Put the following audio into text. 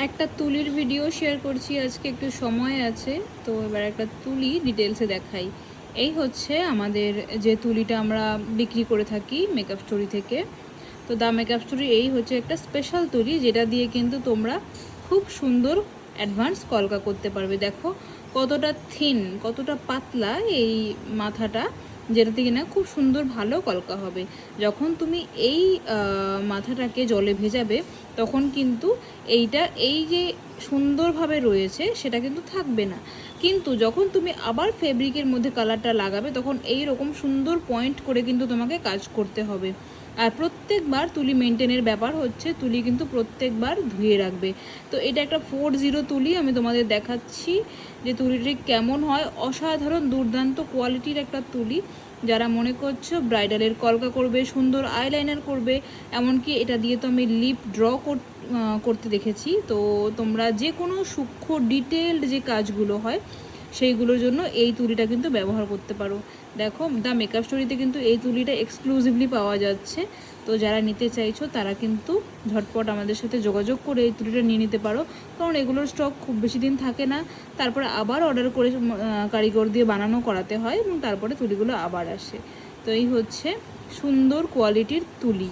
একটা তুলির video share করছি আজকে, একটু সময় আছে তো এবার একটা তুলি ডিটেলসে দেখাই। এই হচ্ছে আমাদের যে তুলিটা আমরা বিক্রি করে থাকি মেকআপ স্টোরি থেকে। তো দা মেকআপ স্টোরি এই হচ্ছে একটা স্পেশাল তুলি, যেটা দিয়ে কিন্তু তোমরা খুব সুন্দর অ্যাডভান্স কলকা করতে পারবে। দেখো কতটা থিন, কতটা পাতলা এই মাথাটা, যেটাতে কিনা খুব সুন্দর ভালো কলকা হবে। যখন তুমি এই মাথাটাকে জলে ভেজাবে তখন কিন্তু এইটা এই যে সুন্দরভাবে রয়েছে সেটা কিন্তু থাকবে না। কিন্তু যখন তুমি আবার ফেব্রিকের মধ্যে কালারটা লাগাবে তখন এই রকম সুন্দর পয়েন্ট করে কিন্তু তোমাকে কাজ করতে হবে। আর প্রত্যেকবার তুলি মেনটেনের ব্যাপার হচ্ছে তুলি কিন্তু প্রত্যেকবার ধুয়ে রাখবে। তো এটা একটা 40 তুলি, আমি তোমাদের দেখাচ্ছি যে তুলিটি কেমন হয়। অসাধারণ দুর্দান্ত কোয়ালিটির একটা তুলি। যারা মনে করছো ব্রাইডালের কলকা করবে, সুন্দর আইলাইনার করবে, এমনকি এটা দিয়ে তো আমি লিপ ড্র করতে দেখেছি। তো তোমরা যে কোনো সূক্ষ্ম ডিটেলড যে কাজগুলো হয় সেইগুলোর জন্য এই তুলিটা কিন্তু ব্যবহার করতে পারো। দেখো দ্য মেকআপ স্টোরিতে কিন্তু এই তুলিটা এক্সক্লুসিভলি পাওয়া যাচ্ছে। তো যারা নিতে চাইছো তারা কিন্তু ঝটপট আমাদের সাথে যোগাযোগ করে এই তুলিটা নিয়ে নিতে পারো, কারণ এগুলোর স্টক খুব বেশি দিন থাকে না। তারপরে আবার অর্ডার করে কারিগর দিয়ে বানানো করাতে হয় এবং তারপরে তুলিগুলো আবার আসে। তো এই হচ্ছে সুন্দর কোয়ালিটির তুলি।